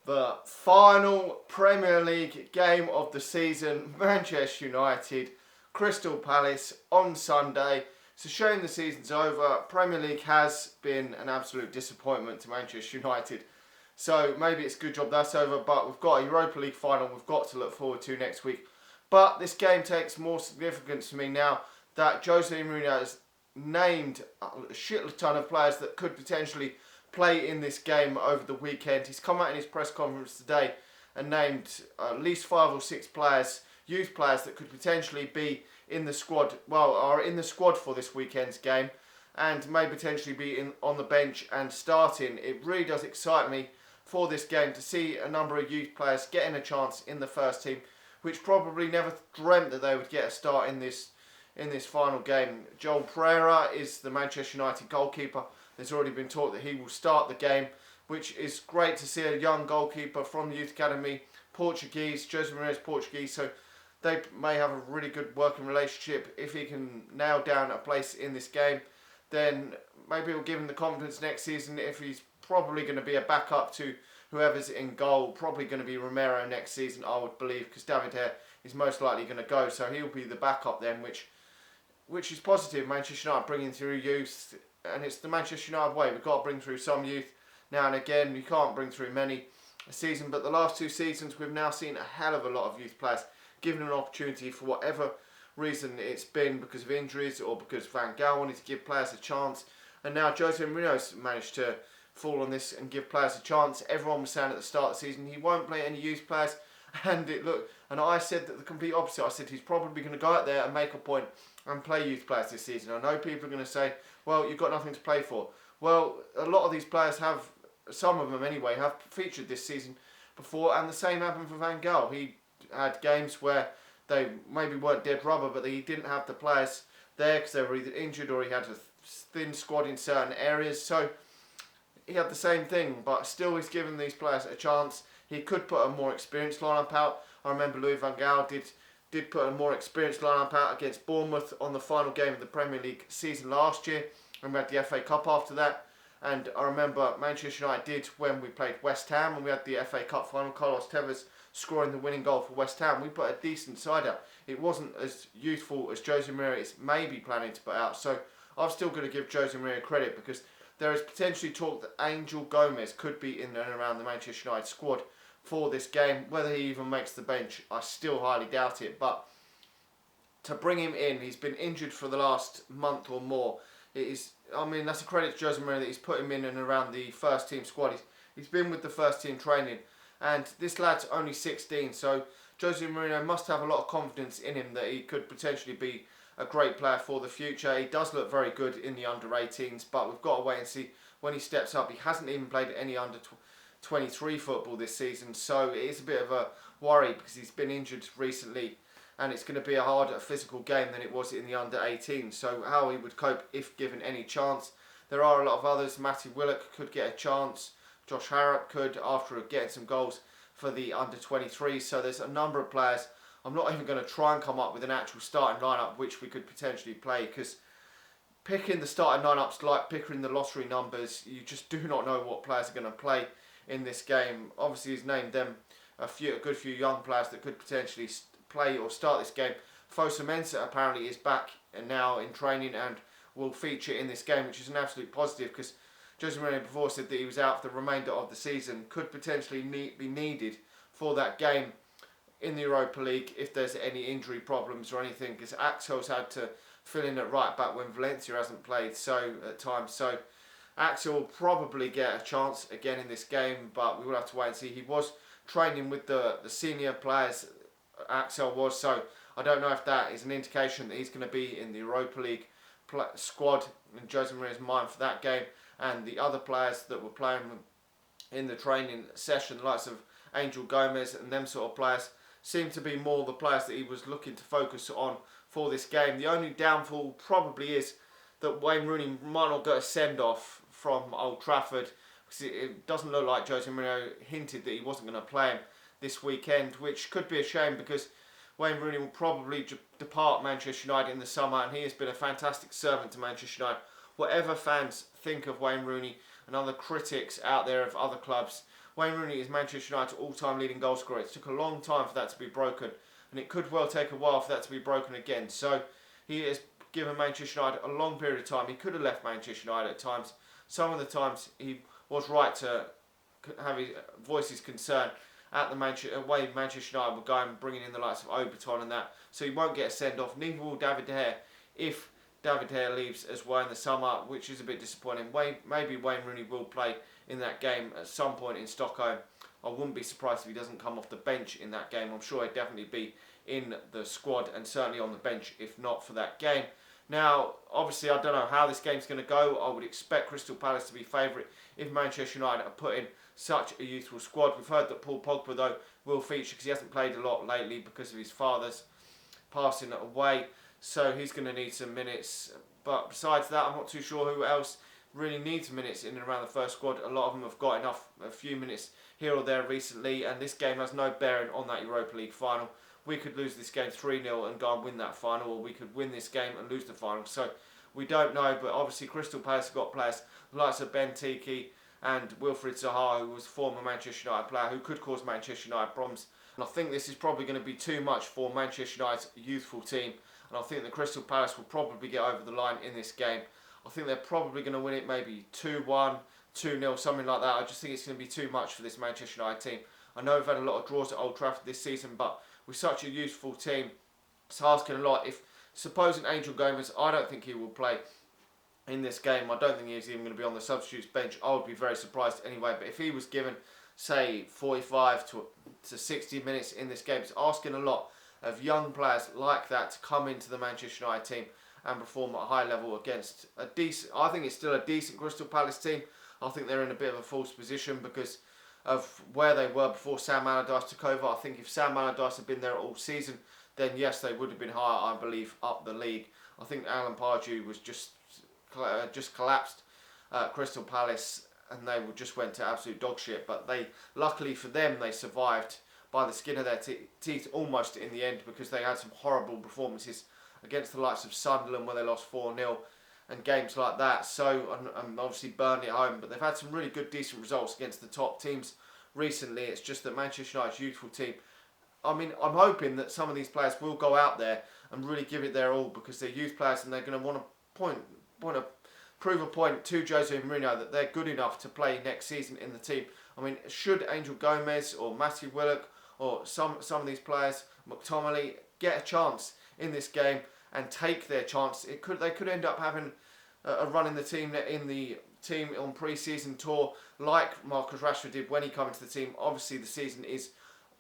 The final Premier League game of the season, Manchester United, Crystal Palace on Sunday. It's a shame the season's over. Premier League has been an absolute disappointment to Manchester United. So maybe it's a good job that's over, but we've got a Europa League final we've got to look forward to next week. But this game takes more significance for me now that Jose Mourinho has named a shit ton of players that could potentially play in this game over the weekend. He's come out in his press conference today and named at least 5 or 6 players, youth players that could potentially be in the squad, are in the squad for this weekend's game and may potentially be on the bench and starting. It really does excite me for this game to see a number of youth players getting a chance in the first team, which probably never dreamt that they would get a start in this final game. Joel Pereira is the Manchester United goalkeeper. There's already been talk that he will start the game, which is great to see a young goalkeeper from the youth academy, Portuguese, Jose Mourinho's Portuguese, so they may have a really good working relationship. If he can nail down a place in this game, then maybe it'll give him the confidence next season. If he's probably going to be a backup to whoever's in goal, probably going to be Romero next season, I would believe, because David Hare is most likely going to go, so he'll be the backup then, which is positive. Manchester United bringing through youth, and it's the Manchester United way. We've got to bring through some youth now and again. We can't bring through many a season, but the last 2 seasons we've now seen a hell of a lot of youth players given an opportunity for whatever reason it's been, because of injuries or because Van Gaal wanted to give players a chance, and now Jose Mourinho's managed to fall on this and give players a chance. Everyone was saying at the start of the season he won't play any youth players, and I said that the complete opposite. I said he's probably going to go out there and make a point and play youth players this season. I know people are going to say, well, you've got nothing to play for. Well, a lot of these players have, some of them anyway, have featured this season before, and the same happened for Van Gaal. He had games where they maybe weren't dead rubber, but he didn't have the players there because they were either injured or he had a thin squad in certain areas. So he had the same thing, but still he's given these players a chance. He could put a more experienced lineup out. I remember Louis van Gaal did put a more experienced lineup out against Bournemouth on the final game of the Premier League season last year, and we had the FA Cup after that. And I remember Manchester United did when we played West Ham and we had the FA Cup final, Carlos Tevez scoring the winning goal for West Ham. We put a decent side out. It wasn't as youthful as Jose Mourinho is maybe planning to put out. So I'm still going to give Jose Mourinho credit, because there is potentially talk that Angel Gomez could be in and around the Manchester United squad for this game. Whether he even makes the bench, I still highly doubt it. But to bring him in, he's been injured for the last month or more. That's a credit to Jose Mourinho that he's put him in and around the first team squad. He's been with the first team training, and this lad's only 16, so Jose Mourinho must have a lot of confidence in him that he could potentially be a great player for the future. He does look very good in the under-18s, but we've got to wait and see when he steps up. He hasn't even played any under-23 football this season, so it is a bit of a worry because he's been injured recently, and it's going to be a harder physical game than it was in the under-18s. So how he would cope if given any chance. There are a lot of others. Matty Willock could get a chance. Josh Harrop could, after getting some goals for the under-23s. So there's a number of players. I'm not even going to try and come up with an actual starting lineup which we could potentially play, because picking the starting lineups like picking the lottery numbers, you just do not know what players are going to play in this game. Obviously he's named them a good few young players that could potentially play or start this game. Fosu Mensah apparently is back and now in training and will feature in this game, which is an absolute positive, because Jose Mourinho before said that he was out for the remainder of the season, could potentially be needed for that game in the Europa League if there's any injury problems or anything, because Axel's had to fill in at right back when Valencia hasn't played at times. So Axel will probably get a chance again in this game, but we will have to wait and see. He was training with the senior players, Axel was, so I don't know if that is an indication that he's going to be in the Europa League squad in Jose Mourinho's mind for that game. And the other players that were playing in the training session, the likes of Angel Gomez and them sort of players, seem to be more the players that he was looking to focus on for this game. The only downfall probably is that Wayne Rooney might not get a send-off from Old Trafford, because it doesn't look like Jose Mourinho hinted that he wasn't going to play him this weekend, which could be a shame, because Wayne Rooney will probably depart Manchester United in the summer, and he has been a fantastic servant to Manchester United. Whatever fans think of Wayne Rooney and other critics out there of other clubs, Wayne Rooney is Manchester United's all-time leading goal scorer. It took a long time for that to be broken, and it could well take a while for that to be broken again. So he has given Manchester United a long period of time. He could have left Manchester United at times. Some of the times he was right to have his voice his concern at the way Manchester United were going, bringing in the likes of Oberton and that. So he won't get a send-off. Neither will David De Gea if David De Gea leaves as well in the summer, which is a bit disappointing. Maybe Wayne Rooney will play in that game at some point in Stockholm. I wouldn't be surprised if he doesn't come off the bench in that game. I'm sure he'd definitely be in the squad and certainly on the bench if not for that game. Now, obviously, I don't know how this game's going to go. I would expect Crystal Palace to be favourite if Manchester United are putting such a youthful squad. We've heard that Paul Pogba, though, will feature because he hasn't played a lot lately because of his father's passing away. So he's going to need some minutes. But besides that, I'm not too sure who else really needs minutes in and around the first squad. A lot of them have got a few minutes here or there recently, and this game has no bearing on that Europa League final. We could lose this game 3-0 and go and win that final, or we could win this game and lose the final. So we don't know, but obviously Crystal Palace have got players the likes of Ben Tiki and Wilfried Zaha, who was a former Manchester United player, who could cause Manchester United problems. And I think this is probably going to be too much for Manchester United's youthful team, and I think that Crystal Palace will probably get over the line in this game. I think they're probably going to win it maybe 2-1, 2-0, something like that. I just think it's going to be too much for this Manchester United team. I know we've had a lot of draws at Old Trafford this season, but with such a youthful team, it's asking a lot. If supposing Angel Gomez, I don't think he will play in this game. I don't think he's even going to be on the substitutes bench. I would be very surprised anyway. But if he was given, say, 45 to 60 minutes in this game, it's asking a lot of young players like that to come into the Manchester United team and perform at a high level against a decent, I think it's still a decent Crystal Palace team. I think they're in a bit of a false position because of where they were before Sam Allardyce took over. I think if Sam Allardyce had been there all season, then yes, they would have been higher, I believe, up the league. I think Alan Pardew was just collapsed Crystal Palace, and they just went to absolute dog shit. But luckily for them, they survived by the skin of their teeth almost in the end, because they had some horrible performances against the likes of Sunderland, where they lost 4-0, and games like that. So, and obviously Burnley at home, but they've had some really good, decent results against the top teams recently. It's just that Manchester United's youthful team, I mean, I'm hoping that some of these players will go out there and really give it their all, because they're youth players and they're going to want to prove a point to Jose Mourinho that they're good enough to play next season in the team. I mean, should Angel Gomez or Matthew Willock or some of these players, McTominay, get a chance in this game and take their chance, they could end up having a run in the team on pre-season tour like Marcus Rashford did when he came into the team. Obviously, the season is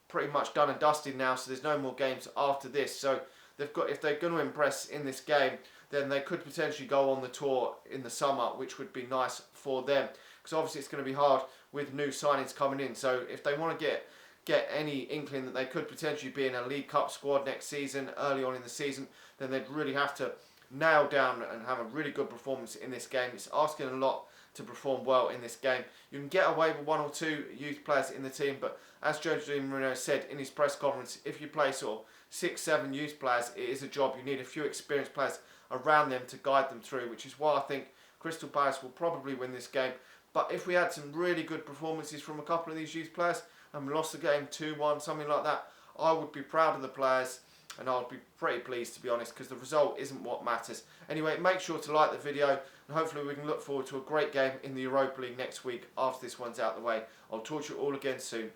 pretty much done and dusted now, so there's no more games after this. So if they're going to impress in this game, then they could potentially go on the tour in the summer, which would be nice for them, because obviously it's going to be hard with new signings coming in. So if they want to get any inkling that they could potentially be in a League Cup squad next season, early on in the season, then they'd really have to nail down and have a really good performance in this game. It's asking a lot to perform well in this game. You can get away with one or two youth players in the team, but as Jose Mourinho said in his press conference, if you play sort of 6-7 youth players, it is a job. You need a few experienced players around them to guide them through, which is why I think Crystal Palace will probably win this game. But if we had some really good performances from a couple of these youth players and we lost the game 2-1, something like that, I would be proud of the players, and I would be pretty pleased, to be honest, because the result isn't what matters. Anyway, make sure to like the video, and hopefully we can look forward to a great game in the Europa League next week after this one's out of the way. I'll talk to you all again soon.